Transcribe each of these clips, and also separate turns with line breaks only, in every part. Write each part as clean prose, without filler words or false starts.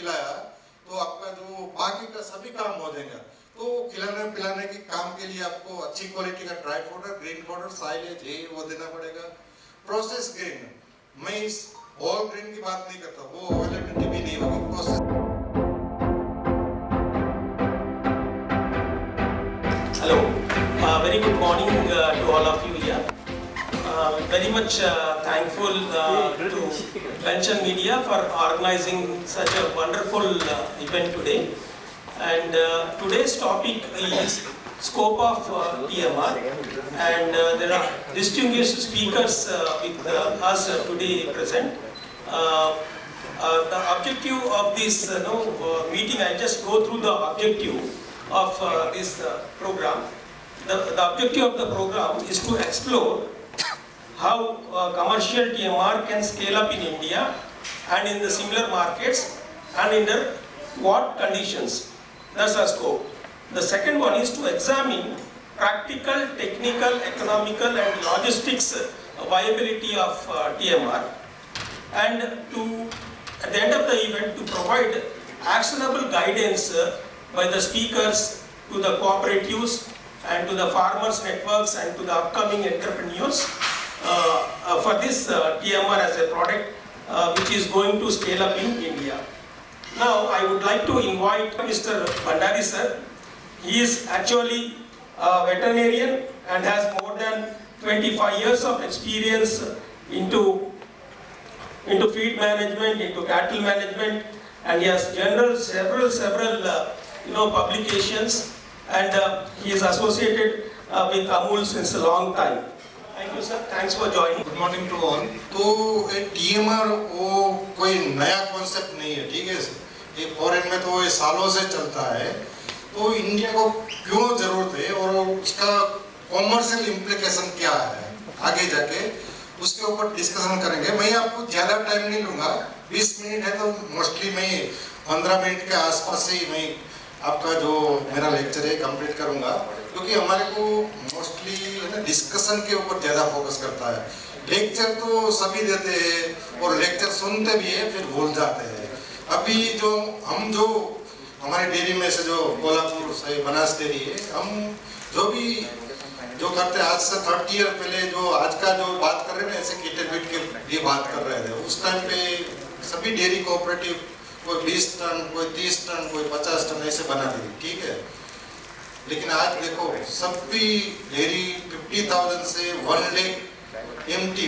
खिलाया तो आपका जो बाकी का सभी काम हो जाएगा। तो खिलाने पिलाने के काम के लिए आपको अच्छी क्वालिटी का dry powder, green powder, silage ये वो देना पड़ेगा। प्रोसेस ग्रेन, मैं इस होल ग्रेन की बात नहीं करता, वो अवेलेबिलिटी भी नहीं होगी। Process
Hello, very good morning to all of you here. Very much thankful to Pension Media for organizing such a wonderful event today. And today's topic is scope of TMR, and there are distinguished speakers with us today present. The objective of this meeting, I just go through the objective of this program. The objective of the program is to explore how commercial TMR can scale up in India and in the similar markets and under what conditions. That's our scope. The second one is to examine practical, technical, economical and logistics viability of TMR, and to, at the end of the event, to provide actionable guidance by the speakers to the cooperatives and to the farmers networks and to the upcoming entrepreneurs for this TMR as a product which is going to scale up in India. Now I would like to invite Mr. Bhandari sir. He is actually a veterinarian and has more than 25 years of experience into feed management, into cattle management, and he has several publications, and he is associated with Amul since a long time. Thank you sir, thanks for joining.
Good morning to all. तो TMR वो कोई नया concept नहीं है, ठीक है। ये foreign में तो ये सालों से चलता है। तो इंडिया को क्यों जरूरत है और उसका कॉमर्शियल इम्प्लीकेशन क्या है आगे जाके, उसके ऊपर डिस्कशन करेंगे। मैं आपको ज़्यादा टाइम नहीं लूँगा, 20 मिनट है तो मोस्टली मैं 15 मिनट के आसपास से मैं आपका जो मेरा लेक्चर है कंप्लीट करूँगा, क्योंकि हमारे को मोस्टली डिस्कशन के ऊपर ज़्यादा फोकस करता है। लेक्चर तो सभी देते हैं और लेक्चर सुनते भी है फिर भूल जाते हैं। अभी जो हमारे डेयरी में से जो कोल्हापुर से बनास डेयरी है, हम जो करते हैं आज से 30 ईयर पहले, जो आज का जो बात कर रहे हैं ऐसे केटल फीड के लिए बात कर रहे थे। उस टाइम पे सभी डेयरी कोऑपरेटिव कोई 20 टन, कोई 30 टन, कोई 50 टन ऐसे बना दी, ठीक है। लेकिन आज देखो सभी डेयरी 50,000 से 1 लाख MT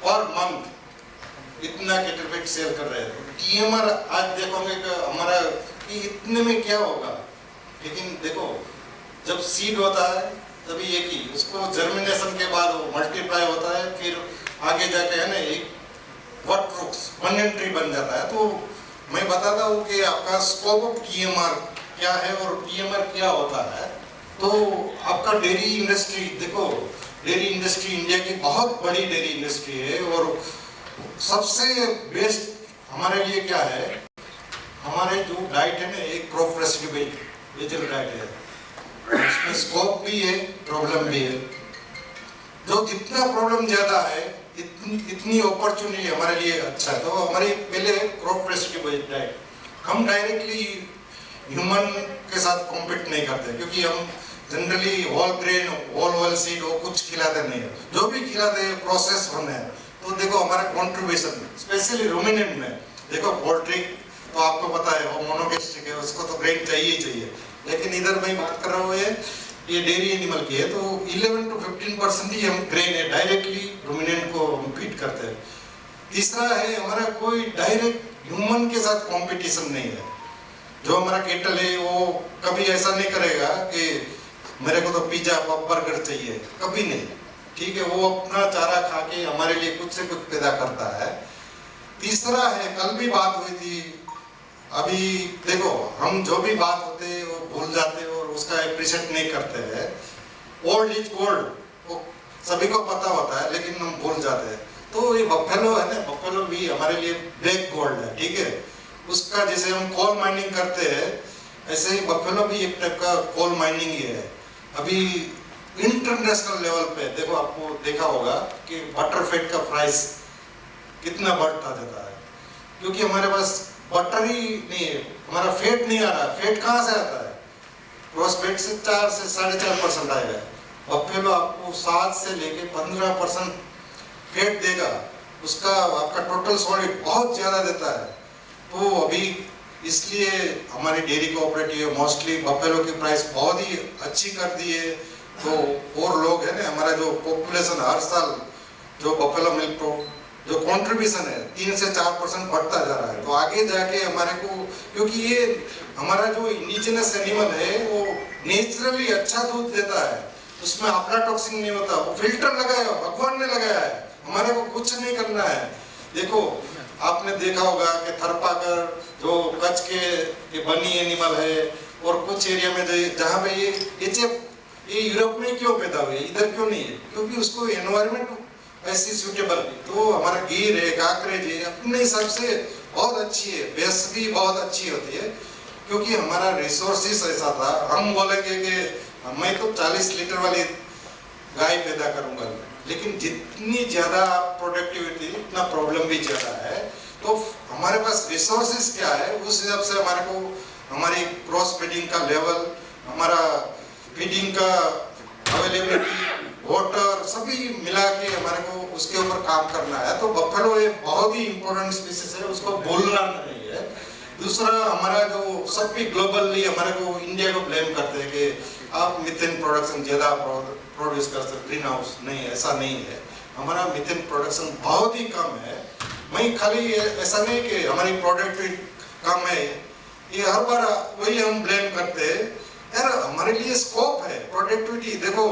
पर मंथ इतना केटल फीड सेल कर रहे हैं। TMR आज देखोगे कि हमारा कि इतने में क्या होगा, लेकिन देखो जब सीड होता है तभी एक ही उसको जर्मिनेशन के बाद वो मल्टीप्लाई होता है, फिर आगे जाके है ना एक वन ट्री बन जाता है। तो मैं बताता हूँ कि आपका स्कोप ऑफ TMR क्या है और TMR क्या होता है। तो आपका डेयरी इंडस्ट्री देखो, डेयरी इंडस्ट्री इंडिया की बहुत बड़ी डेयरी इंडस्ट्री है और सबसे बेस्ट हमारे लिए क्या है, हमारे जो डाइट है ना एक क्रॉप वेजिटेबल डाइट है, उसमें स्कोप भी है, प्रॉब्लम भी है। जो जितना प्रॉब्लम ज़्यादा है इतनी अपॉर्चुनिटी हमारे लिए अच्छा है। तो हमारी पहले क्रॉप वेजिटेबल डाइट, हम डायरेक्टली ह्यूमन के साथ कॉम्पीट नहीं करते, क्योंकि हम generally whole grain, whole oil seed वो कुछ खिलाते नहीं है। जो भी खिलाते हैं प्रोसेस होने हैं। तो देखो हमारा कॉन्ट्रीब्यूशन स्पेशली रूमिनेंट में देखो, पोल्ट्री तो आपको पता है वो मोनोगेस्ट्रिक है, उसको तो ग्रेन चाहिए ही चाहिए। लेकिन इधर मैं बात कर रहा हूँ ये डेयरी एनिमल की है, तो 11 to 15% ही हम ग्रेन है डायरेक्टली रूमिनेंट को हम फीड करते हैं। तीसरा है हमारा कोई डायरेक्ट ह्यूमन के साथ कंपटीशन नहीं है। जो हमारा केटल है वो कभी ऐसा नहीं करेगा कि मेरे को तो पिज्जा बर्गर चाहिए, कभी नहीं, ठीक है। वो अपना चारा खा के हमारे लिए कुछ से कुछ पैदा करता है। तीसरा है, कल भी बात हुई थी, अभी देखो हम जो भी बात होते हैं वो भूल जाते हैं और उसका एप्रिशिएट नहीं करते हैं। ओल्ड इज गोल्ड, वो सभी को पता होता है लेकिन हम भूल जाते हैं। तो ये बफेलो है ना, बफेलो भी हमारे लिए ब्लैक गोल्ड है, ठीक है। उसका जैसे हम कोल माइनिंग करते हैं ऐसे ही बफेलो भी एक टाइप का कोल माइनिंग ही है। अभी इंटरनेशनल लेवल पे देखो, आपको देखा होगा कि बटर फैट का प्राइस कितना बढ़ता जाता है, क्योंकि हमारे पास बटरी नहीं है, हमारा फेट नहीं आ रहा। फेट कहाँ से आता है? क्रॉस फेट से 4 से 4.5% आएगा। बफेलो आपको 7 से लेके 15% फेट देगा, उसका आपका टोटल सॉलिड बहुत ज़्यादा देता है। तो अभी इसलिए हमारी डेयरी कोऑपरेटिव मोस्टली बफेलो की प्राइस बहुत ही अच्छी कर दी है। तो और लोग है ना, हमारा जो पॉपुलेशन हर साल जो बफेलो मिल्क जो कंट्रीब्यूशन है 3 से 4% बढ़ता जा रहा है। तो आगे जाके हमारे को, क्योंकि ये हमारा जो इंडिजिनस एनिमल है वो नेचुरली अच्छा दूध देता है, उसमें अफ्लाटॉक्सिन नहीं होता, वो फिल्टर लगाया भगवान ने लगाया है, हमारे को कुछ नहीं करना है। देखो आपने देखा होगा कि थरपाकर जो कच्छ के बनी एनिमल है, और कुछ एरिया में जहाँ पे ये यूरोप में क्यों पैदा हुए, इधर क्यों नहीं है? क्योंकि उसको एनवायरमेंट ऐसी सूटेबल। तो हमारा गिर है, काकरेज है, अपने हिसाब से बहुत अच्छी है। भैंस भी बहुत अच्छी होती है, क्योंकि हमारा रिसोर्सेस ऐसा था। हम बोलेंगे कि मैं तो 40 लीटर वाली गाय पैदा करूंगा, लेकिन जितनी ज्यादा प्रोडक्टिविटी उतना प्रॉब्लम भी ज्यादा है। तो हमारे पास रिसोर्सेस क्या है, उस हिसाब से हमारे को हमारी क्रॉस फीडिंग का लेवल, हमारा फीडिंग का अवेलेबिलिटी, वाटर सभी मिला के हमारे को उसके ऊपर काम करना है। तो बफेलो एक बहुत ही इंपॉर्टेंट स्पीसीज है, उसको भूलना नहीं है। दूसरा हमारा जो सब भी ग्लोबली हमारे को इंडिया को ब्लेम करते हैं कि आप मीथेन प्रोडक्शन ज़्यादा प्रोड्यूस कर सकते, ग्रीन हाउस नहीं, ऐसा नहीं है। हमारा मीथेन प्रोडक्शन बहुत ही कम है। वहीं खाली ऐसा नहीं कि हमारी प्रोडक्टिविटी कम है, ये हर बार वही हम ब्लेम करते हैं। यार हमारे लिए स्कोप है, प्रोडक्टिविटी देखो,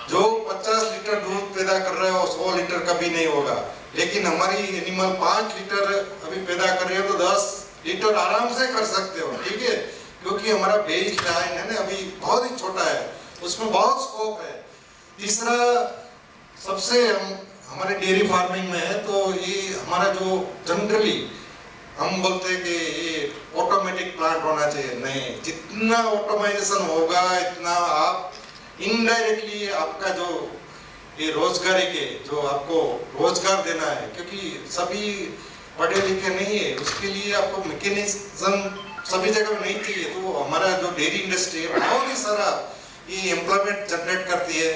जो 50 लीटर दूध पैदा कर रहे हो 100 लीटर कभी नहीं होगा, लेकिन हमारी एनिमल 5 लीटर अभी पैदा कर रही हो तो 10 लीटर आराम से कर सकते हो, ठीक है? क्योंकि हमारा बेस लाइन है ना अभी बहुत ही छोटा है, उसमें बहुत स्कोप है। तीसरा सबसे हमारे डेयरी फार्मिंग में है, तो ये हमारा जो जनरली हम बोलते हैं कि ये ऑटोमेटिक प्लांट होना चाहिए, नहीं, जितना ऑटोमाइजेशन होगा इतना आप इनडायरेक्टली आपका जो ये रोजगारी के जो आपको रोजगार देना है, क्योंकि सभी पढ़े लिखे नहीं है, उसके लिए आपको मैकेनिज्म सभी जगह नहीं चाहिए। तो हमारा जो डेयरी इंडस्ट्री है बहुत ही सारा ये एम्प्लॉयमेंट जनरेट करती है।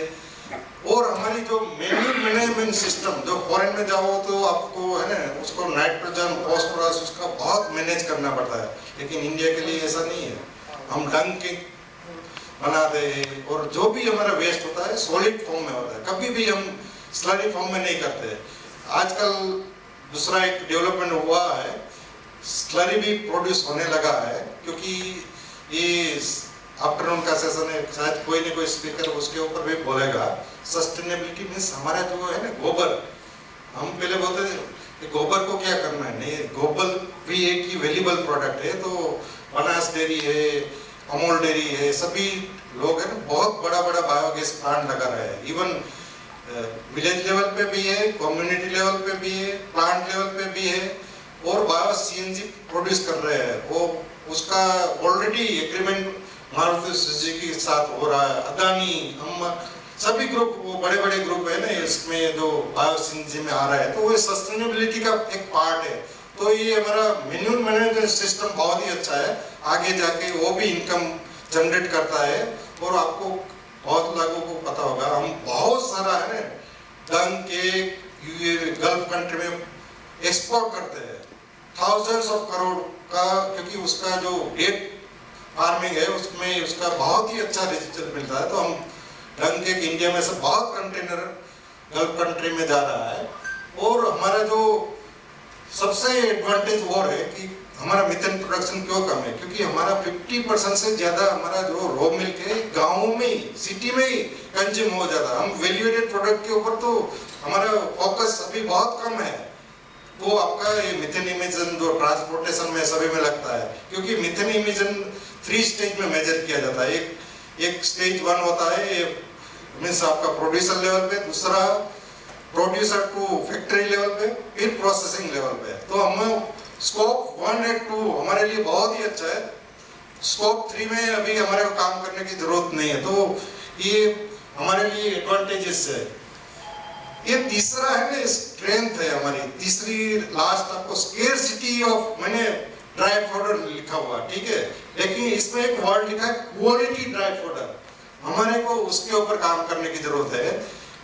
और हमारी जो मैन्यूर मैनेजमेंट सिस्टम, जो फॉरेन में जाओ तो आपको है ना उसको नाइट्रोजन फॉस्फोरस उसका बहुत मैनेज करना पड़ता है, लेकिन इंडिया के लिए ऐसा नहीं है। हम डंग के बनाते हैं, और जो भी हमारा वेस्ट होता है सॉलिड फॉर्म में होता है, कभी भी हम स्लरी फॉर्म में नहीं करते। आजकल दूसरा एक डेवलपमेंट हुआ है, स्लरी भी प्रोड्यूस होने लगा है, क्योंकि ये आफ्टरनून का सेशन है, शायद कोई ना कोई स्पीकर उसके ऊपर भी बोलेगा। सस्टेनेबिलिटी मीन्स हमारा जो है ना गोबर, हम पहले बोलते थे कि गोबर को क्या करना है, नहीं, गोबर भी एक ही वैल्यूबल प्रोडक्ट है। तो बनास डेयरी है, अमूल डेयरी है, सभी लोग है ना बहुत बड़ा बड़ा बायोगैस प्लांट लगा रहे हैं। इवन विलेज लेवल पे भी है, कम्युनिटी लेवल पे भी है, प्लांट लेवल पे भी है, और बायो सीएनजी प्रोड्यूस कर रहे हैं। वो उसका ऑलरेडी एग्रीमेंट मारुति सुजुकी के साथ हो रहा है, अदानी, हम सभी ग्रुप, वो बड़े बड़े ग्रुप है ना इसमें जो बायो सीएनजी में आ रहा है। तो वो सस्टेनेबिलिटी का एक पार्ट है। तो ये हमारा मैन्यूर मैनेजमेंट सिस्टम बहुत ही अच्छा है, आगे जाके वो भी इनकम जनरेट करता है। और आपको बहुत लोगों को पता होगा, हम बहुत सारा है ना डंग के गल्फ कंट्री में एक्सपोर्ट करते हैं, थाउजेंड्स ऑफ करोड़ का, क्योंकि उसका जो डेट फार्मिंग है उसमें उसका बहुत ही अच्छा रिजल्ट मिलता है। तो हम डंग के इंडिया में से बहुत कंटेनर गल्फ कंट्री में जा रहा है। और हमारा जो सबसे एडवांटेज और है कि हमारा मीथेन प्रोडक्शन क्यों कम है, क्योंकि हमारा 50% से ज्यादा हमारा जो रॉ मिल्क है गाँव में ही, सिटी में ही कंज्यूम हो जाता है। हम वैल्यू एडेड प्रोडक्ट के ऊपर तो हमारा फोकस अभी बहुत कम है। तो आपका ये मीथेन इमिशन जो ट्रांसपोर्टेशन में सभी में लगता है, क्योंकि मीथेन इमिशन 3 स्टेज में मेजर किया जाता है। एक स्टेज 1 होता है, मीन्स आपका प्रोड्यूसर लेवल पे, दूसरा प्रोड्यूसर टू फैक्ट्री लेवल पे, फिर प्रोसेसिंग लेवल पे। तो हम स्कोप 1 और 2 हमारे लिए बहुत ही अच्छा है। स्कोप 3 में अभी हमारे को काम करने की जरूरत नहीं है। तो ये हमारे लिए एडवांटेजेस है। ये तीसरा है ना स्ट्रेंथ है हमारी। तीसरी लास्ट आपको स्केर्सिटी ऑफ, मैंने ड्राई फोडर लिखा हुआ, ठीक है, लेकिन इसमें एक वर्ड लिखा है क्वालिटी ड्राई फोडर। हमारे को उसके ऊपर काम करने की जरूरत है।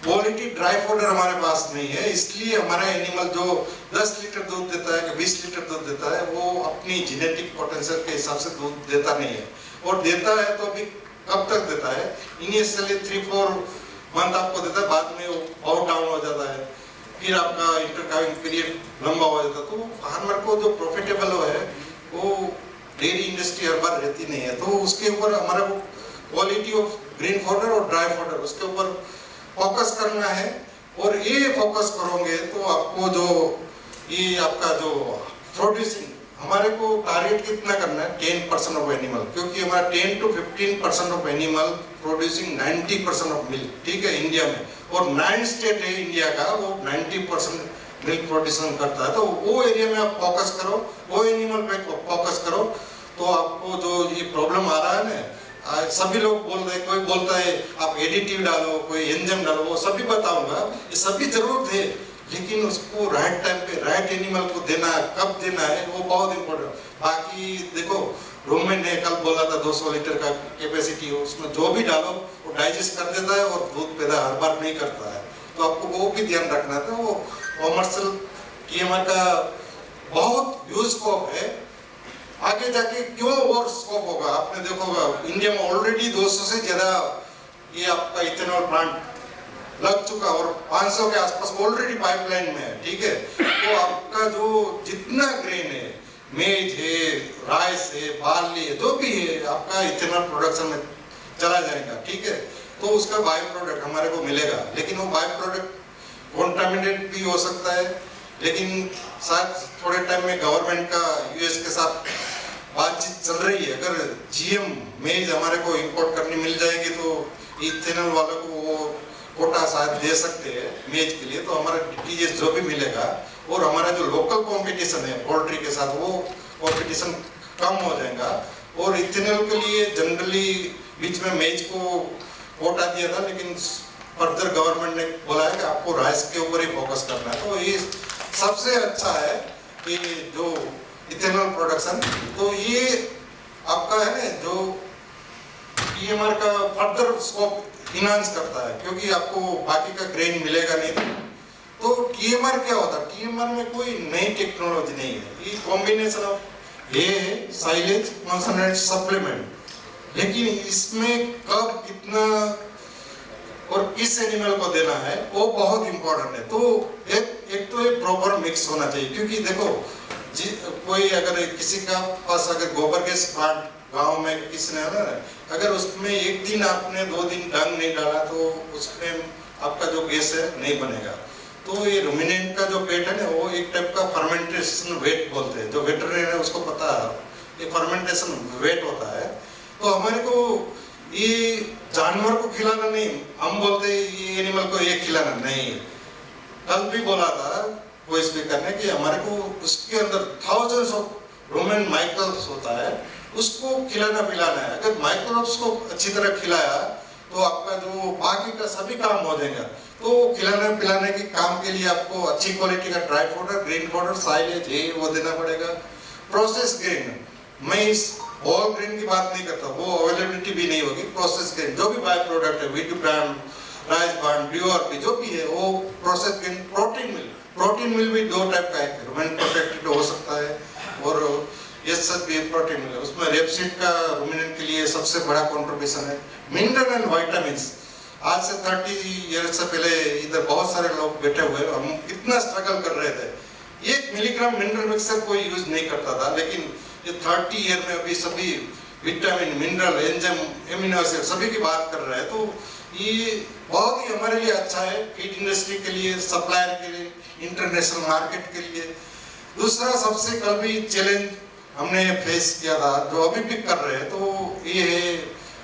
क्वालिटी ड्राई फोडर हमारे पास नहीं है, इसलिए हमारा एनिमल जो 10 लीटर दूध देता है कि 20 लीटर दूध देता है, वो अपनी जेनेटिक पोटेंशियल के हिसाब से दूध देता नहीं है। और देता है तो अभी कब तक देता है, इनिशियली 3-4 मंथ आपको देता है, बाद में वो बहुत डाउन हो जाता है, फिर आपका इंटरकाविंग पीरियड लंबा हो जाता है। तो फार्मर को जो प्रॉफिटेबल है वो डेयरी इंडस्ट्री हर बार रहती नहीं है। तो उसके ऊपर हमारा को क्वालिटी ऑफ ग्रीन फोडर और ड्राई फोडर उसके ऊपर फोकस करना है। और ये फोकस करोगे तो आपको जो ये आपका जो प्रोड्यूसिंग, हमारे को टारगेट कितना करना है, 10% ऑफ एनिमल, क्योंकि हमारा 10 to 15% of animal producing 90% of milk, ठीक है, इंडिया में। और 9 स्टेट है इंडिया का, वो 90% मिल्क प्रोड्यूसन करता है। तो वो एरिया में आप फोकस करो, वो एनिमल पे फोकस करो, तो आपको जो ये प्रॉब्लम आ रहा है ना, सभी लोग बोल रहे हैं, कोई बोलता है आप एडिटिव डालो, कोई एंजाइम डालो, वो सभी बताऊंगा, ये सभी जरूरत है, लेकिन उसको राइट टाइम पे राइट एनिमल को देना, कब देना है, वो बहुत इंपॉर्टेंट। बाकी देखो, रोमन ने कल बोला था 200 लीटर का कैपेसिटी हो, उसमें जो भी डालो वो डाइजेस्ट कर देता है और दूध पैदा हर बार नहीं करता है। तो आपको वो भी ध्यान रखना था। वो कॉमर्शियल टीएमआर का बहुत ह्यूज स्कोप है, आगे जाके क्यों और स्कोप होगा। आपने देखोगा इंडिया में ऑलरेडी 200 से ज्यादा ये आपका इथेनॉल प्लांट लग चुका और 500 के आसपास ऑलरेडी पाइपलाइन में है, ठीक है। तो आपका जो जितना ग्रेन है, मेज है, राइस है, बार्ली है, जो भी है, आपका इथेनॉल प्रोडक्शन में चला जाएगा, ठीक है। तो उसका बाय प्रोडक्ट हमारे को मिलेगा, लेकिन वो बाय प्रोडक्ट कॉन्टामिनेट भी हो सकता है। लेकिन शायद थोड़े टाइम में गवर्नमेंट का यूएस के साथ बातचीत चल रही है, अगर जीएम मेज हमारे को इंपोर्ट करनी मिल जाएगी तो इथेनॉल वालों को वो कोटा शायद दे सकते हैं मेज के लिए, तो हमारा डीटीएस जो भी मिलेगा और हमारा जो लोकल कंपटीशन है पोल्ट्री के साथ, वो कंपटीशन कम हो जाएगा। और इथेनॉल के लिए जनरली बीच में मेज को कोटा दिया था, लेकिन फर्दर गवर्नमेंट ने बोला है कि आपको राइस के ऊपर ही फोकस करना है। तो ये सबसे अच्छा है कि जो इथेनॉल प्रोडक्शन, तो ये आपका है ना जो टीएमआर का फर्दर स्कोप इनहांस करता है, क्योंकि आपको बाकी का ग्रेन मिलेगा नहीं। तो टीएमआर क्या होता है, टीएमआर में कोई नई टेक्नोलॉजी नहीं है, ये कॉम्बिनेशन ऑफ है साइलेज कॉन्सोनेंट सप्लीमेंट, लेकिन इसमें कब कितना और किस एनिमल को देना है वो बहुत इंपॉर्टेंट है। तो एक तो ये प्रॉपर मिक्स होना चाहिए, क्योंकि देखो कोई अगर किसी का पास अगर गोबर गैस प्लांट गांव में किसी ने ना, अगर उसमें एक दिन आपने 2 दिन डंग नहीं डाला तो उसमें आपका जो गैस है नहीं बनेगा। तो ये रुमिनेंट का जो पेट है ना, वो एक टाइप का फर्मेंटेशन वेट बोलते हैं, जो वेटरनरी है उसको पता है, ये फर्मेंटेशन वेट होता है। तो हमारे को ये जानवर को खिलाना नहीं, हम बोलते ये एनिमल को ये खिलाना नहीं। कल भी बोला था कोई स्पीकर ने कि हमारे को उसके अंदर थाउजेंड्स ऑफ रोमन माइक्रोब्स होता है, उसको खिलाना पिलाना है। अगर माइक्रोब्स को अच्छी तरह खिलाया तो आपका जो बाकी का सभी काम हो जाएगा। तो खिलाने पिलाने के काम के लिए आपको अच्छी क्वालिटी का dry powder, green powder, silage है वो देना पड़ेगा। प्रोसेस ग्रेन, मैं इस होल ग्रेन की बात नहीं करता, वो अवेलेबिलिटी भी नहीं होगी। प्रोसेस ग्रेन जो भी बाय प्रोडक्ट है, वीट ब्रांड, राइस ब्रांड, बीओआरपी जो भी है, वो प्रोसेस ग्रेन। प्रोटीन मिल भी 2 टाइप का है, रुमेन प्रोटेक्टेड हो सकता है और ये सब भी प्रोटीन मिल है। उसमें रेपसीड का रुमिनेंट के लिए सबसे बड़ा कंट्रीब्यूशन है। मिनरल एंड विटामिन्स, आज से 30 ईयर से पहले इधर बहुत सारे लोग बैठे हुए, हम कितना स्ट्रगल कर रहे थे, 1 मिलीग्राम मिनरल मिक्सर कोई यूज नहीं करता था, लेकिन ये 30 ईयर में अभी सभी vitamin, mineral, enzyme, amino acid सभी की बात कर रहे हैं। तो ये बहुत ही हमारे लिए अच्छा है, फीड इंडस्ट्री के लिए, सप्लायर के लिए, इंटरनेशनल मार्केट के लिए। दूसरा सबसे कल भी चैलेंज हमने फेस किया था, जो अभी भी कर रहे हैं, तो ये है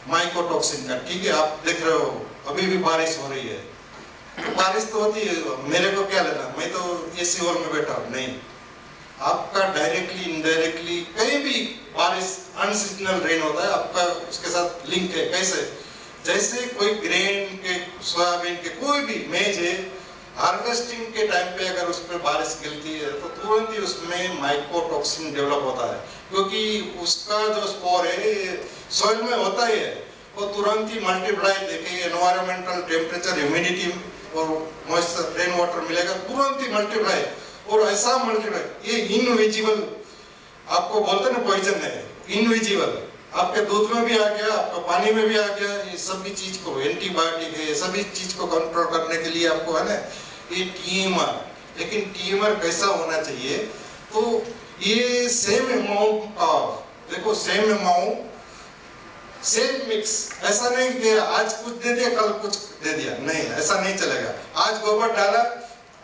माइकोटॉक्सिन का। ठीक है, आप देख रहे हो अभी भी बारिश हो रही है, तो बारिश तो होती है, मेरे को क्या लेना, मैं तो एसी हॉल में बैठा हूँ। नहीं, आपका डायरेक्टली इनडायरेक्टली कहीं भी बारिश, अनसीजनल रेन होता है, आपका उसके साथ लिंक है। कैसे? जैसे कोई ग्रेन के, सोयाबीन के, कोई भी मेज है, हार्वेस्टिंग के टाइम पे अगर उस पर बारिश गिरती है तो तुरंत ही उसमें माइकोटॉक्सिन डेवलप होता है। क्योंकि उसका जो स्पोर है सॉइल में होता ही है, वो तुरंत ही मल्टीप्लाई देके एनवायरमेंटल टेम्परेचर, ह्यूमिडिटी और मॉइस्चर, रेन वाटर मिलेगा, तुरंत ही मल्टीप्लाई, और ऐसा मल्टीप्लाई, ये इनविजिबल, आपको बोलते ना पॉइजन है, इनविजिबल, आपके दूध में भी आ गया, आपका पानी में भी आ गया, ये सभी चीज को, एंटीबायोटिक है, सभी चीज को कंट्रोल करने के लिए आपको है ना ये टीएमआर। लेकिन टीएमआर कैसा होना चाहिए, तो ये सेम अमाउंट ऑफ, देखो सेम अमाउंट सेम मिक्स, ऐसा नहीं कि आज कुछ दे दिया कल कुछ दे दिया, नहीं ऐसा नहीं चलेगा। आज गोबर डाला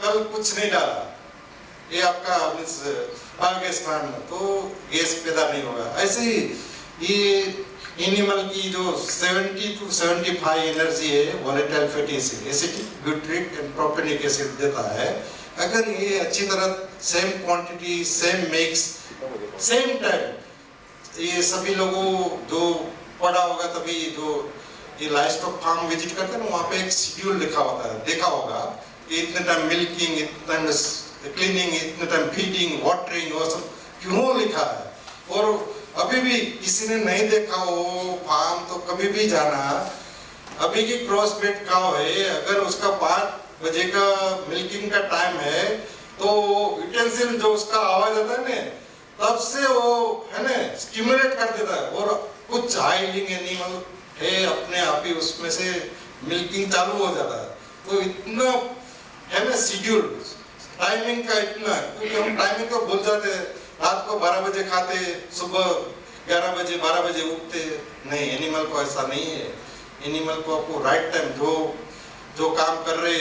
कल कुछ नहीं डाला, ये आपका बायोगैस प्लांट में तो गैस पैदा नहीं होगा। ऐसे ही ये एनिमल की जो 70 to 75 एनर्जी है volatile fatty acid, acetic, butyric and propionic acid देता है। अगर ये अच्छी तरह same quantity, same mix, same time, ये सभी लोगों जो पढ़ा होगा तभी, जो ये लाइवस्टॉक फार्म विजिट करते हैं ना, वहाँ पे एक शेड्यूल लिखा होता है, देखा होगा कि इतने टाइम मिल्किंग, इतने टाइम क्लीनिंग, इतने टाइम फीडिंग, वाटरिंग, वो सब क्यों लिखा है। और अभी भी किसी ने नहीं देखा हो फार्म तो कभी भी जाना, अभी की क्रॉस ब्रीड काव है, अगर उसका 5 बजे का मिल्किंग का टाइम है तो यूटेंसिल जो उसका आवाज आता है ना, तब से वो है ना स्टिमुलेट कर देता है, और कुछ हाइलिंग एनिमल है अपने आप ही उसमें से मिल्किंग चालू हो जाता है। तो इतना है ना शेड्यूल टाइमिंग का, इतना, क्योंकि हम टाइमिंग को भूल जाते हैं, रात को 12 बजे खाते, सुबह 11 बजे 12 बजे उठते, नहीं एनिमल को ऐसा नहीं है। एनिमल को आपको राइट टाइम, जो काम कर रहे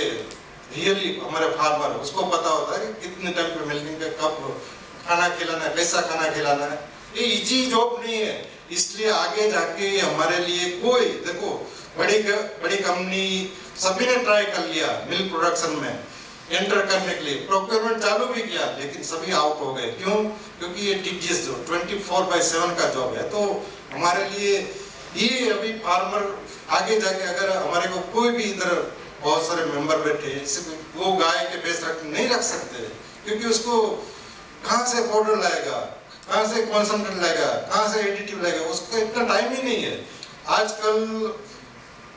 रियली हमारे फार्मर, उसको पता होता है कि कितने टाइम पे मिल्किंग का, कब खाना खिलाना है, कैसा खाना खिलाना है। ये इजी जॉब नहीं है, इसलिए आगे जाके हमारे लिए कोई, देखो बड़ी कंपनी सभी ने ट्राई कर लिया मिल्क प्रोडक्शन में एंटर करने के लिए, प्रोक्योरमेंट चालू भी किया, लेकिन सभी आउट हो गए। क्यों? क्योंकि ये टीडीएस जो 24/7 का जॉब है, तो हमारे लिए ये अभी फार्मर आगे जाके, अगर हमारे को कोई भी इधर बहुत सारे मेंबर बैठे, वो गाय के भैंस नहीं रख सकते, क्योंकि उसको कहाँ से पाउडर लाएगा, कहाँ से कॉन्सेंट्रेट लाएगा, कहाँ से एडिटिव लाएगा, उसका इतना टाइम ही नहीं है। आजकल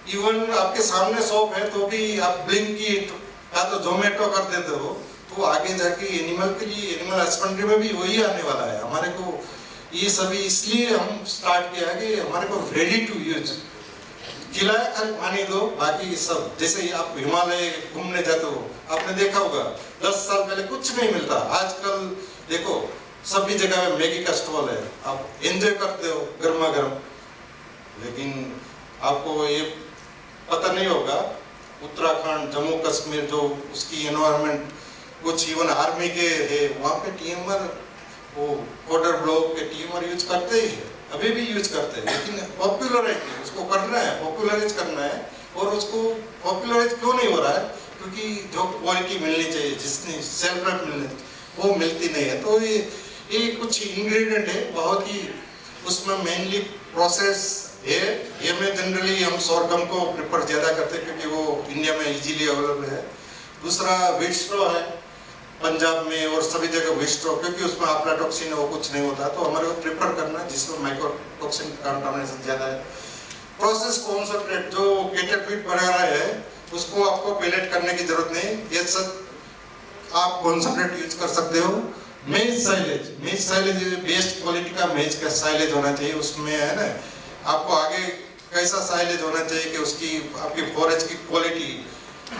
इवन आपके सामने शॉप है तो भी आप ब्लिंकिट या तो जोमेटो कर देते हो, तो आगे जाके एनिमल के लिए, एनिमल हस्बेंड्री में भी वही आने वाला है। हमारे को ये सभी इसलिए हम स्टार्ट किया कि हमारे को रेडी टू यूज, खिलाया खाली पानी दो, बाकी सब, जैसे आप हिमालय घूमने जाते हो, आपने देखा होगा 10 साल पहले कुछ नहीं मिलता, आजकल देखो सभी जगह में मैगी का स्टॉल है, आप एंजॉय करते हो गर्मा गर्म। लेकिन आपको ये पता नहीं होगा उत्तराखंड, जम्मू कश्मीर, जो उसकी एनवायरनमेंट कुछ इवन आर्मी के है, वहाँ पे टीएमआर, वो बॉर्डर ब्लॉक के टीएमआर यूज करते ही है, अभी भी यूज करते हैं, लेकिन पॉपुलराइज उसको करना है, पॉपुलराइज करना है। और उसको पॉपुलराइज क्यों नहीं हो रहा है? क्योंकि जो क्वालिटी मिलनी चाहिए, जिसने सेल्फ रेप मिलनी, वो मिलती नहीं है। तो ये कुछ इंग्रेडिएंट है, बहुत ही उसमें मेनली प्रोसेस है। ये में जनरली हम सोरगम को प्रेफर ज़्यादा करते हैं, क्योंकि वो इंडिया में इजीली अवेलेबल है। दूसरा व्हीट स्ट्रॉ है पंजाब में और सभी जगह व्हीट स्ट्रॉ, क्योंकि उसमें आफ्लाटॉक्सिन वो कुछ नहीं होता, तो हमारे को प्रेफर करना है जिसमें माइक्रोटॉक्सिन कंटामिनेशन ज़्यादा है। प्रोसेस कॉन्सेंट्रेट जो केटेड फीड वगैरह है, उसको आपको पेलेट करने की जरूरत नहीं, ये सब आप कॉन्सेंट्रेट यूज कर सकते हो। मेज साइलेज बेस्ट क्वालिटी का मेज का साइलेज होना चाहिए, उसमें है ना आपको आगे कैसा साइलेज होना चाहिए कि उसकी आपकी फॉरेज की क्वालिटी,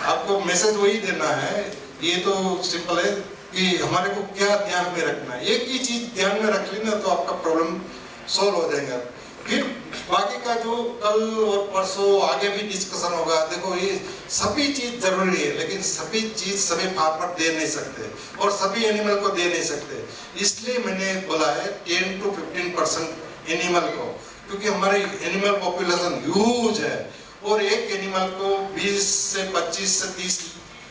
आपको मैसेज वही देना है। ये तो सिंपल है कि हमारे को क्या ध्यान में रखना है, एक ही चीज ध्यान में रख ली ना तो आपका प्रॉब्लम सॉल्व हो जाएगा। फिर बाकी का जो कल और परसों आगे भी डिस्कशन होगा। देखो ये सभी चीज जरूरी है, लेकिन सभी चीज सभी फार्मर दे नहीं सकते और सभी एनिमल को दे नहीं सकते, इसलिए मैंने बोला है 10 to 15% एनिमल को, क्योंकि हमारी एनिमल पॉपुलेशन ह्यूज है और एक एनिमल को 20 से 25 से 30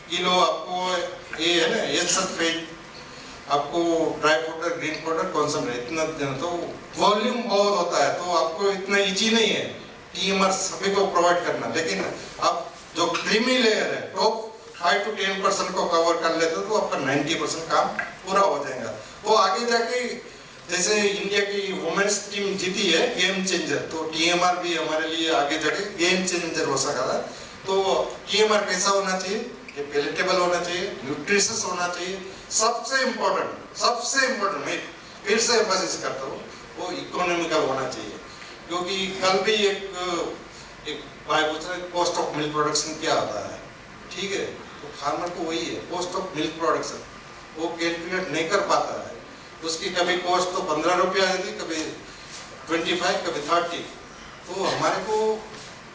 किलो आपको ये है ना ये सब फीड आपको dry powder, green powder concentrate इतना देना, तो वॉल्यूम बहुत होता है, तो आपको इतना इजी नहीं है टीएमआर सभी को प्रोवाइड करना। लेकिन आप जो क्रीमी लेयर है टॉप 5 to 10% को कवर कर लेते हो तो आपका 90% काम पूरा हो जाएगा। तो आगे जाके जैसे इंडिया की वुमेन्स टीम जीती है गेम चेंजर, तो टीएमआर भी हमारे लिए आगे जाके गेम चेंजर हो सका था। तो टीएमआर कैसा होना चाहिए, ये पैलेटेबल होना चाहिए, न्यूट्रिशियस होना चाहिए, सबसे इम्पोर्टेंट मैं फिर से एम्फसिस करता हूँ, वो इकोनॉमिकल होना चाहिए। क्योंकि कल भी एक भाई पूछ रहे कॉस्ट ऑफ मिल्क प्रोडक्शन क्या आता है, ठीक है, तो फार्मर को वही है कॉस्ट ऑफ मिल्क प्रोडक्शन, वो कैलकुलेट नहीं कर पाता है। उसकी कभी कॉस्ट तो 15 रुपया आती, कभी 25, कभी 30। तो हमारे को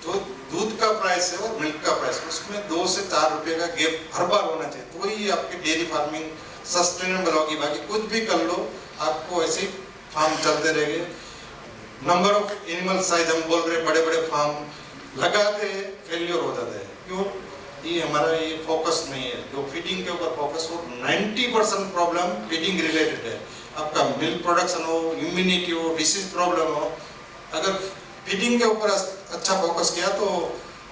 जो दूध का प्राइस है और मिल्क का प्राइस, उसमें 2 से 4 रुपए का गैप हर बार होना चाहिए, तो वही आपकी डेयरी फार्मिंग सस्टेनेबल होगी। बाकी कुछ भी कर लो, आपको ऐसे फार्म चलते रहेंगे। नंबर ऑफ एनिमल साइज हम बोल रहे, बड़े बड़े फार्म लगाते हैं, फेलियर हो जाते हैं। क्यों? ये हमारा ये फोकस नहीं है, जो फीडिंग के ऊपर फोकस हो। 90% प्रॉब्लम फीडिंग रिलेटेड है। आपका मिल्क प्रोडक्शन हो, इम्यूनिटी हो, डिसीज प्रॉब्लम हो, अगर फीडिंग के ऊपर अच्छा फोकस किया तो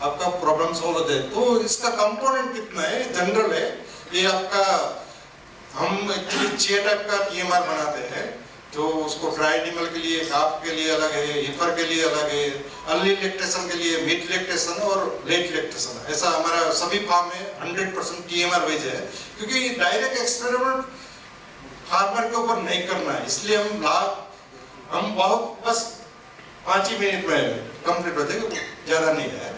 आपका प्रॉब्लम सॉल्व होते हैं। तो इसका कंपोनेंट कितना है, जनरल है ये आपका। हम एक्चुअली 6 टाइप का टीएमआर बनाते हैं, जो उसको ड्राई एनिमल के लिए, काफ के लिए अलग है, हीफर के लिए अलग है, अर्ली लैक्टेशन के लिए, मिड लैक्टेशन और लेट लैक्टेशन। ऐसा हमारा सभी फार्म में 100% टीएमआर बेज है, क्योंकि डायरेक्ट एक्सपेरिमेंट फार्मर के ऊपर नहीं करना है। इसलिए हम बहुत बस 5 ही मिनट में कंप्लीट हो जाएगा, ज्यादा नहीं है।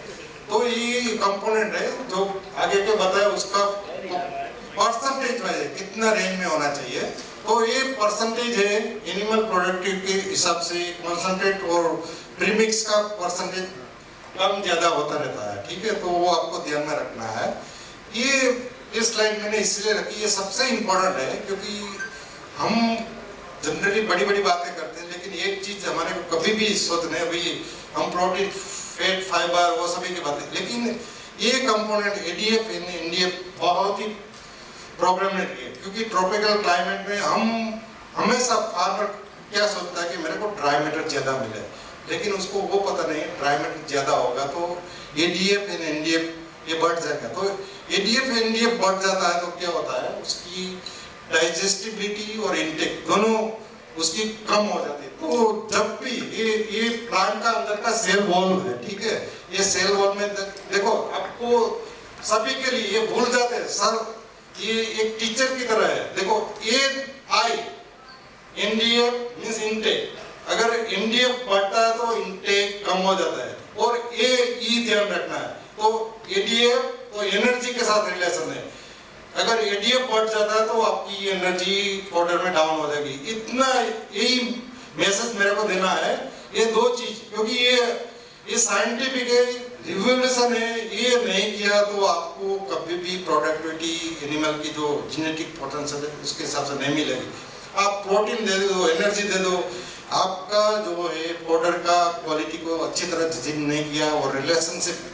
तो ये कंपोनेंट है जो आगे के बताया, उसका परसेंटेज वाइज कितना रेंज में होना चाहिए। तो ये परसेंटेज है एनिमल प्रोडक्टिव के हिसाब से, कंसंट्रेट और प्रीमिक्स का परसेंटेज कम ज्यादा होता रहता है, ठीक है, तो वो आपको ध्यान में रखना है। ये स्लाइड मैंने इसलिए रखी, ये सबसे इम्पोर्टेंट है, क्योंकि हम जनरली बड़ी बड़ी बातें करते हैं, लेकिन एक चीज हमारे को कभी भी सोचने, भाई हम प्रोटीन, फैट, फाइबर वो सभी की बातें, लेकिन ये कंपोनेंट एडीएफ, एनडीएफ बहुत ही प्रॉब्लमेटिक है। क्योंकि ट्रॉपिकल क्लाइमेट में हम हमेशा फार्मर क्या सोचता है कि मेरे को ड्राई मैटर ज्यादा मिले, लेकिन उसको वो पता नहीं ड्राई मैटर ज्यादा होगा तो एडीएफ एंड एनडीएफ ये बढ़ जाएगा। तो एडीएफ एनडीएफ बढ़ जाता है तो क्या होता है, उसकी डाइजेस्टिबिलिटी और इनटेक दोनों उसकी कम हो जाती है। तो जब भी ये प्लांट का अंदर का सेल वॉल है, ठीक है, ये सेल वॉल में देखो, आपको सभी के लिए ये भूल जाते हैं सर, ये एक टीचर की तरह है। देखो ए आई एनडीएफ मींस इनटेक, अगर एनडीएफ बढ़ता है तो इनटेक कम हो जाता है, और ए ई ध्यान रखना है। तो एडीएफ तो एनर्जी के साथ रिलेशन है, अगर एडीएफ बढ़ जाता है तो आपकी एनर्जी पाउडर में डाउन हो जाएगी। इतना यही मैसेज मेरे को देना है, ये 2 चीज, क्योंकि ये साइंटिफिक है, रिवोल्यूशन है, ये नहीं किया तो आपको कभी भी प्रोडक्टिविटी एनिमल की जो जेनेटिक पोटेंशियल है उसके हिसाब से नहीं मिलेगी। आप प्रोटीन दे दो, एनर्जी दे दो, आपका जो है पाउडर का क्वालिटी को अच्छी तरह जजिंग नहीं किया और रिलेशनशिप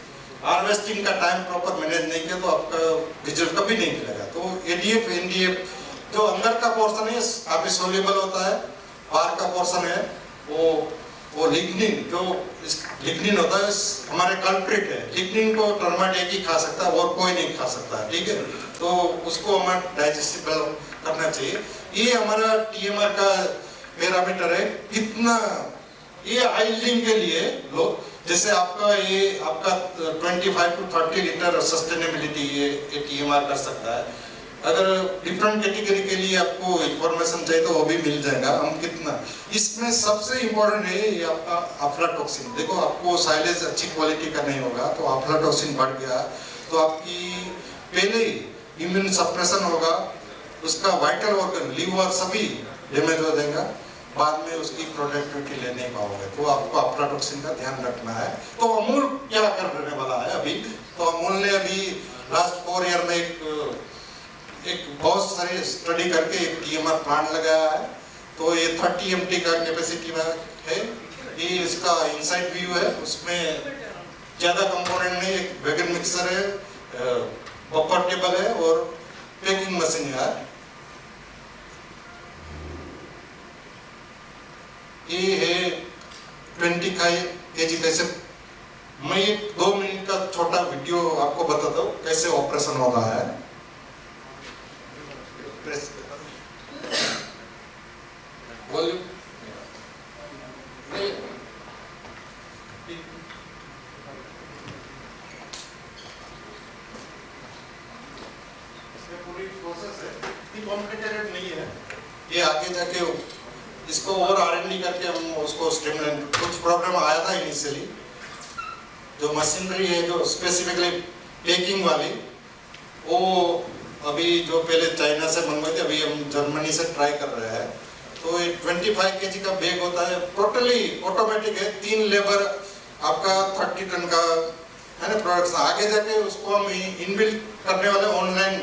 हार्वेस्टिंग का टाइम प्रॉपर मैनेज नहीं किया तो आपका रिजल्ट कभी नहीं मिलेगा। तो एडीएफ एनडीएफ जो अंदर का पोर्शन है काफी सोल्यूबल होता है, बाहर का पोर्शन है वो लिग्निन, जो लिग्निन होता है हमारे कल्प्रिट है। लिग्निन को टर्माइट एक ही खा सकता है और कोई नहीं खा सकता है, ठीक है, तो उसको हमें डाइजेस्टिबल करना चाहिए। ये हमारा टीएमआर का पैरामीटर है, कितना ये आइलिंग के लिए लोग, जैसे आपका 25 to 30 लीटर सस्टेनेबिलिटी ये टीएमआर कर सकता है। अगर डिफरेंट कैटेगरी के लिए आपको इंफॉर्मेशन चाहिए तो वो भी मिल जाएगा, हम कितना। इसमें सबसे इम्पोर्टेंट है ये आपका अफ्लाटॉक्सिन। देखो आपको साइलेज अच्छी क्वालिटी का नहीं होगा तो अफ्लाटॉक्सिन बढ़ गया तो आपकी पहले ही इम्यून सप्रेशन होगा, उसका वाइटल ऑर्गन लीवर सभी डैमेज हो जाएगा, बाद में उसकी प्रोडक्टिविटी ले नहीं पाओगे। तो आपको अफ्लाटॉक्सिन का ध्यान रखना है। तो अमूल क्या करने वाला है अभी, तो अमूल ने अभी लास्ट 4 ईयर में एक बहुत सारी स्टडी करके एक टीएमआर प्लांट लगाया है। तो ये 30 MT का कैपेसिटी में है, ये इसका इनसाइड व्यू है, उसमें ज्यादा कंपोनेंट नहीं, एक वैगन मिक्सर है, बफर टेबल है और पैकिंग मशीन है। ये है 25 kg कैसे। मैं एक 2 मिनट का छोटा वीडियो आपको बताता हूँ कैसे ऑपरेशन होता है। वॉल्यूम नहीं पूरी प्रोसेस है, इतनी कॉम्प्लिकेटेड नहीं है ये। आगे जाके इसको और R&D करके हम उसको स्ट्रीमलाइन, कुछ प्रॉब्लम आया था इनिशियली, जो मशीनरी है जो स्पेसिफिकली पेकिंग वाली, वो अभी जो पहले चाइना से मंगवाई थी, अभी हम जर्मनी से ट्राई कर रहे हैं। तो ये 25 kg का बैग होता है, टोटली ऑटोमेटिक है, 3 लेबर आपका 30 टन का है ना प्रोडक्ट्स। आगे जाके उसको हम इनबिल्ट करने वाले ऑनलाइन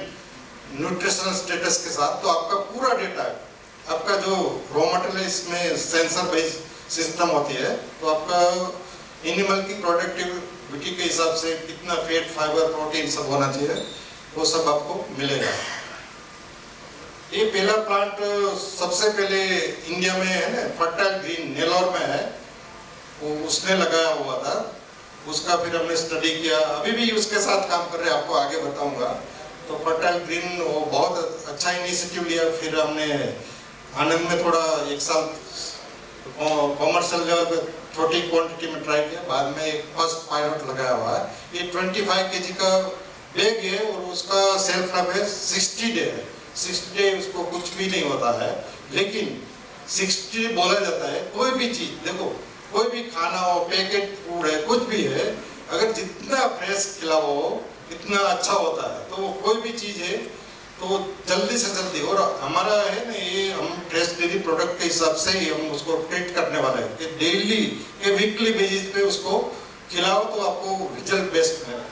न्यूट्रिशनल स्टेटस के साथ, तो आपका पूरा डेटा है, आपका जो रॉ मटेरियल इसमें सेंसर बेस्ड सिस्टम होती है, तो आपका एनिमल की प्रोडक्टिविटी के हिसाब से कितना फैट, फाइबर, प्रोटीन सब होना चाहिए, वो सब आपको मिलेगा। ये पहला प्लांट सबसे पहले इंडिया में है ना, फर्टाइल ग्रीन नेलोर में है, वो उसने लगाया हुआ था, उसका फिर हमने स्टडी किया, अभी भी उसके साथ काम कर रहे हैं, आपको आगे बताऊंगा। तो फर्टाइल ग्रीन वो बहुत अच्छा इनिशिएटिव लिया, फिर हमने आनंद में थोड़ा 1 साल कॉमर्शियल लेवल पे छोटी क्वांटिटी में ट्राई किया, बाद में एक फर्स्ट पायलट लगाया हुआ है। ये 25 kg का बैग है और उसका सेल्फ लाइफ है 60 डे है। 60 डे उसको कुछ भी नहीं होता है, लेकिन 60 बोला जाता है, कोई भी चीज देखो, कोई भी खाना हो, पैकेट फूड है, कुछ भी है, अगर जितना फ्रेश खिलाओ इतना अच्छा होता है। तो कोई भी चीज है तो जल्दी से जल्दी, और हमारा है ना ये, हम फ्रेश डेयरी प्रोडक्ट के हिसाब से ही हम उसको ट्रीट करने वाले हैं कि डेली के वीकली बेसिस पे उसको खिलाओ तो आपको रिजल्ट बेस्ट मिलेगा।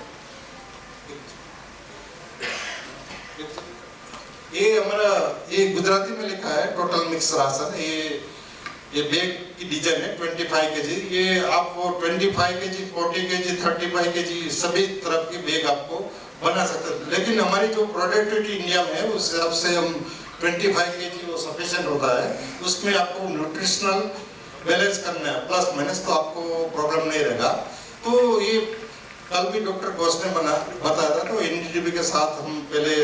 ये हमारा ये गुजराती में लिखा है टोटल मिक्स राशन। ये बैग की डिजाइन है 25 kg। ये आप वो 25 kg, 40 kg, 35 kg सभी तरह के बैग आपको बना सकते हैं, लेकिन हमारी जो प्रोडक्टिविटी इंडिया में है उस हिसाब से हम 25 kg वो सफिशिएंट होता है। उसमें आपको न्यूट्रिशनल बैलेंस करना है प्लस माइनस, तो आपको प्रॉब्लम नहीं रहेगा। तो ये कल भी डॉक्टर घोष ने बताया था, तो NDDB के साथ हम पहले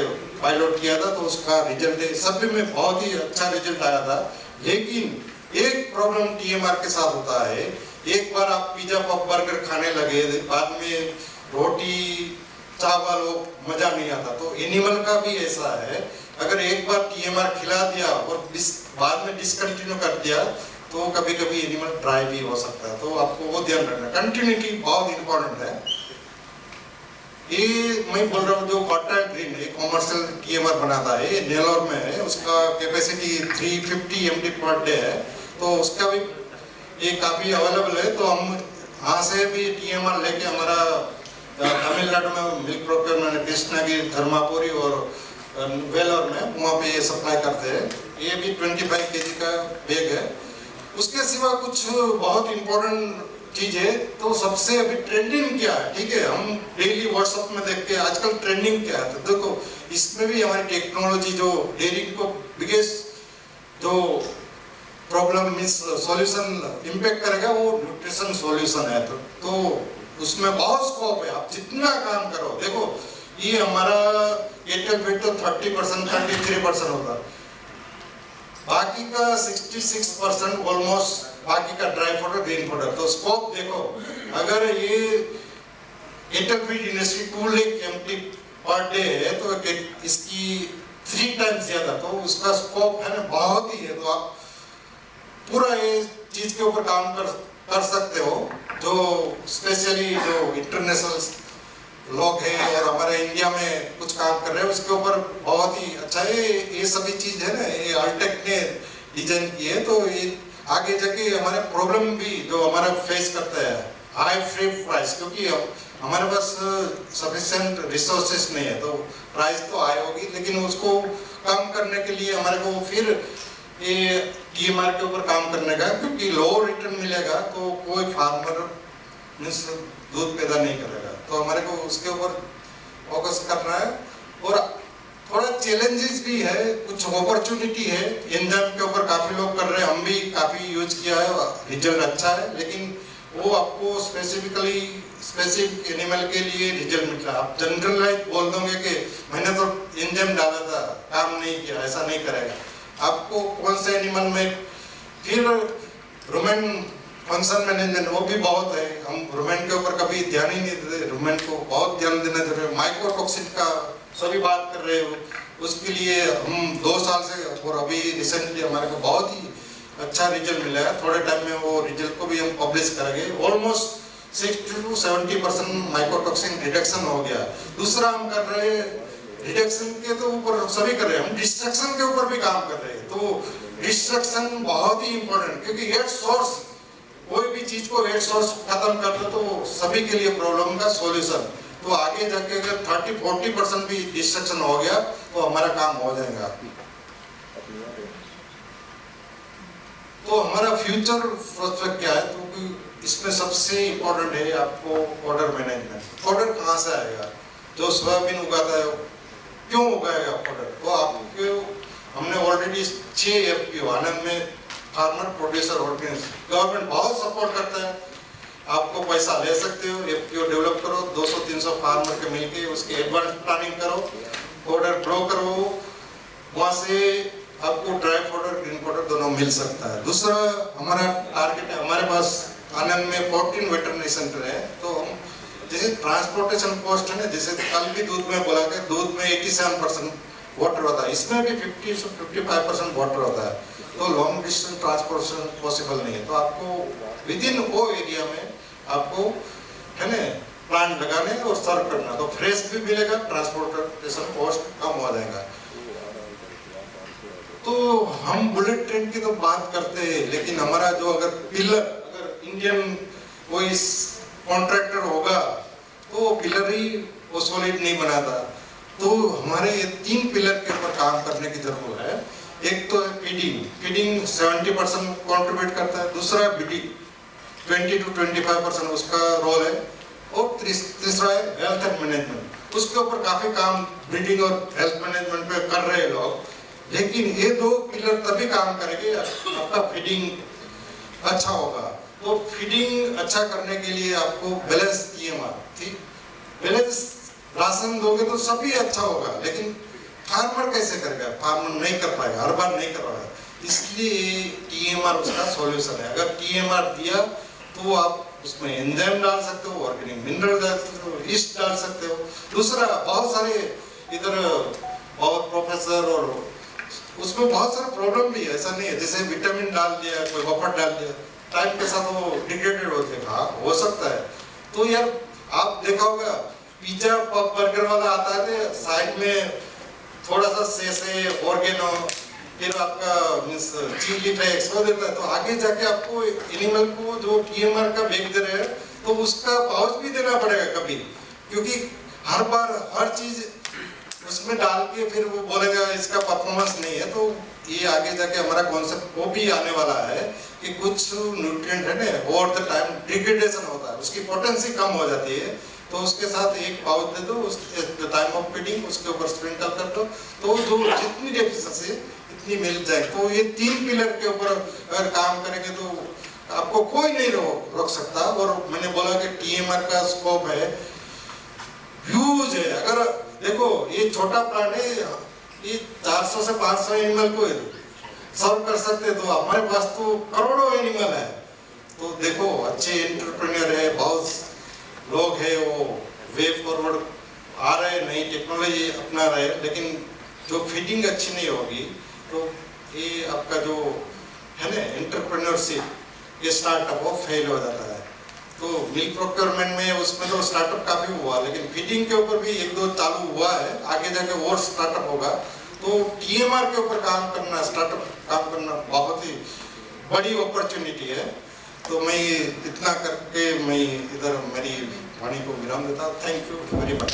पायलट किया था, तो उसका रिजल्ट सभी में बहुत ही अच्छा रिजल्ट आया था। लेकिन एक प्रॉब्लम TMR के साथ होता है, एक बार आप पिज्जा पफ बर्गर खाने लगे, बाद में रोटी चावल मजा नहीं आता। तो एनिमल का भी ऐसा है, अगर एक बार TMR खिला दिया और बाद में डिसकंटिन्यू कर दिया तो कभी कभी एनिमल ड्राई भी हो सकता है। तो आपको वो ध्यान रखना, कंटिन्यूटी बहुत इंपॉर्टेंट है। ये मैं बोल रहा हूँ जो फर्टाइल ग्रीन है कॉमर्शियल TMR बनाता है, ये नेलोर में है, उसका कैपेसिटी 350 mg पर डे है, तो उसका भी ये काफ़ी अवेलेबल है। तो हम यहाँ से भी TMR लेके हमारा तमिलनाडु में मिल्क प्रोक्योरमेंट कृष्णागिरी, धर्मापुरी और वेलोर में वहाँ पे ये सप्लाई करते हैं। ये भी 25 kg का बैग है। उसके सिवा कुछ बहुत इम्पोर्टेंट चीज है, तो सबसे अभी ट्रेंडिंग क्या है, ठीक है, हम डेली व्हाट्सएप में देख के आजकल ट्रेंडिंग क्या है, तो देखो इसमें भी हमारी टेक्नोलॉजी जो डेयरी को बिगेस्ट जो प्रॉब्लम मीन्स सॉल्यूशन इम्पैक्ट करेगा वो न्यूट्रिशन सॉल्यूशन है। तो उसमें बहुत स्कोप है, आप जितना काम करो। देखो ये हमारा एयरटेल फीड तो 30%, 33% होता है, बाकी का 66% ऑलमोस्ट, बाकी का ड्राई फॉडर, ग्रीन फॉडर। तो स्कोप देखो, अगर ये Airtel feed industry 2 lakh MT per day है, तो इसकी 3 टाइम्स ज्यादा, तो उसका स्कोप है ना बहुत ही है। तो आप पूरा ये चीज के ऊपर काम कर सकते हो, जो स्पेशली जो इंटरनेशनल लोग हैं और हमारे इंडिया में कुछ काम कर रहे हैं उसके ऊपर बहुत ही अच्छा है। ये सभी चीज है ना, ये अल्टेक ने डिजाइन की है, तो ये आगे जाके हमारे प्रॉब्लम भी जो हमारा फेस करता है हाई फ्री प्राइस, क्योंकि हमारे पास सफिशिएंट रिसोर्सेस नहीं है, तो प्राइस तो हाई होगी, लेकिन उसको कम करने के लिए हमारे को फिर ये TMR के ऊपर काम करने का, क्योंकि लो रिटर्न मिलेगा तो कोई फार्मर मीन्स दूध पैदा नहीं करेगा। तो हमारे को उसके ऊपर फोकस करना है। और थोड़ा चैलेंजेस भी है, कुछ अपॉर्चुनिटी है, एंजाइम के ऊपर काफी लोग कर रहे हैं, हम भी काफी यूज किया है, रिजल्ट अच्छा है, लेकिन वो आपको स्पेसिफिक एनिमल के लिए रिजल्ट मिला। आप जनरलाइज बोल दोगे कि मैंने तो एंजाइम डाला था काम नहीं किया, ऐसा नहीं करेगा। आपको कौन से एनिमल में फिर रुमेन फंक्शन मैनेजमेंट वो भी बहुत है, हम रुमेन के ऊपर कभी ध्यान ही नहीं देते, रुमेन को बहुत ध्यान देना जरूरी है। माइक्रोटॉक्सिन का सभी बात कर रहे हो, उसके लिए हम 2 साल से और अभी रिसेंटली हमारे को बहुत ही अच्छा रिजल्ट मिला है। थोड़े टाइम में वो रिजल्ट को भी हम पब्लिश करेंगे। ऑलमोस्ट 60 to 70% माइक्रोटॉक्सिन रिडक्शन हो गया। दूसरा हम कर रहे हैं रिडक्शन के तो ऊपर सभी कर रहे हैं, हम डिस्ट्रक्शन के ऊपर भी काम कर रहे हैं। तो डिस्ट्रक्शन बहुत ही इंपॉर्टेंट, क्योंकि हेड सोर्स, कोई भी चीज को हेड सोर्स खत्म कर दो तो सभी के लिए प्रॉब्लम का सॉल्यूशन। तो आगे जाके अगर 30-40% भी डिस्ट्रक्शन हो गया तो हमारा काम हो जाएगा। तो हमारा फ्यूचर प्रोस्पेक्ट क्या है, तो इसमें सबसे इम्पोर्टेंट है आपको ऑर्डर मैनेजमेंट। ऑर्डर कहाँ से आएगा? जो सोयाबीन उगाता है क्यों उगाएगा ऑर्डर? तो आपको हमने ऑलरेडी 6 FPO आनंद में फार्मर प्रोड्यूसर ऑर्गेनाइजेशन, गवर्नमेंट बहुत सपोर्ट करता है, आपको पैसा ले सकते हो, FPO डेवलप करो, 200-300 फार्मर के मिलके उसके एडवांस प्लानिंग करो, ऑर्डर ग्रो करो, वहाँ से आपको ड्राई पाउडर ग्रीन पाउडर दोनों मिल सकता है। दूसरा हमारा टारगेट है, हमारे पास आनंद में 14 वेटरनरी सेंटर है। तो हम जैसे ट्रांसपोर्टेशन कॉस्ट है ना, जैसे कल भी दूध में बोला कि दूध में 87% वाटर होता है, इसमें भी 50 से 55% वाटर होता है। तो लॉन्ग डिस्टेंस ट्रांसपोर्टेशन पॉसिबल नहीं है। तो आपको विद इन वो एरिया में आपको है ना प्लांट लगाने और सर्व करना, तो फ्रेश भी मिलेगा, ट्रांसपोर्टेशन कॉस्ट कम हो जाएगा। तो हम बुलेट ट्रेन की तो बात करते हैं, लेकिन हमारा जो अगर पिलर, अगर इंडियन कोई कॉन्ट्रैक्टर होगा तो वो पिलर ही वो सॉलिड नहीं बनाता। तो हमारे ये 3 पिलर के ऊपर काम करने की जरूरत है। एक तो है फीडिंग, फीडिंग 70% कंट्रीब्यूट करता है। दूसरा बीडिंग 20 to 25% उसका रोल है। और तीसरा है हेल्थ एंड मैनेजमेंट, उसके ऊपर काफी काम ब्रीडिंग और हेल्थ मैनेजमेंट पे कर रहे हैं लोग। लेकिन ये 2 पिलर तभी काम करेंगे आपका फीडिंग अच्छा होगा। तो फीडिंग अच्छा करने के लिए आपको बैलेंस TMR, ठीक, बैलेंस राशन दोगे तो सभी अच्छा होगा, लेकिन फार्मर कैसे करेगा? फार्मर नहीं कर पाएगा, हर बार नहीं कर पाएगा। इसलिए TMR उसका सॉल्यूशन है। अगर TMR दिया तो आप उसमें एंजाइम डाल सकते हो, ऑर्गेनिक मिनरल डाल सकते हो, ईस्ट डाल सकते हो। दूसरा बहुत सारे इधर बहुत प्रोफेसर और उसमें बहुत सारा प्रॉब्लम भी है, ऐसा नहीं है। जैसे विटामिन डाल दिया, कोई बफर डाल दिया, टाइम के साथ वो डिग्रेडेड होते हैं, हाँ हो सकता है। तो यार आप देखा होगा पिज्जा बर्गर वाला आता है, साइड में थोड़ा सा से ऑर्गेनो, फिर आपका मीन्स चिली फ्लेक्स वो देता है। तो आगे जाके आपको एनिमल को जो TMR का बेच दे रहे हैं तो उसका पाउच भी देना पड़ेगा कभी, क्योंकि हर बार हर चीज उसमें डाल के फिर वो बोलेगा इसका परफॉर्मेंस नहीं है। तो ये आगे जाके हमारा कॉन्सेप्ट वो भी आने वाला है कि कुछ न्यूट्रिएंट है ना ओवर द टाइम डिग्रेडेशन होता है, उसकी पोटेंसी कम हो जाती है। तो उसके साथ एक पाउच दे दो, उस टाइम ऑफ फीडिंग उसके ऊपर स्प्रिंकल कर दो, तो जो जितनी डेफिशिएंसी इतनी मिल जाए। तो ये 3 पिलर के ऊपर अगर काम करेंगे तो आपको कोई नहीं रोक सकता। और मैंने बोला कि TMR का स्कोप है, ह्यूज है। अगर देखो ये छोटा प्लांट है, ये 400 से 500 एनिमल को सर्व कर सकते, तो हमारे पास तो करोड़ों एनिमल है। तो देखो अच्छे एंटरप्रेन्योर है, बहुत लोग है, वो वे फॉरवर्ड आ रहे, नई टेक्नोलॉजी अपना रहे, लेकिन जो फीडिंग अच्छी नहीं होगी तो ये आपका जो है ना एंटरप्रेन्योरशिप, ये स्टार्टअप वो फेल हो जाता है। तो मिल्क प्रोक्योरमेंट में उसमें तो स्टार्टअप काफी हुआ, लेकिन फीडिंग के ऊपर भी 1-2 चालू हुआ है, आगे जाके और स्टार्टअप होगा। तो TMR के ऊपर काम करना, स्टार्टअप काम करना बहुत ही बड़ी अपॉर्चुनिटी है। तो मैं इतना करके मैं इधर मेरी वाणी को विराम देता। Thank you very much.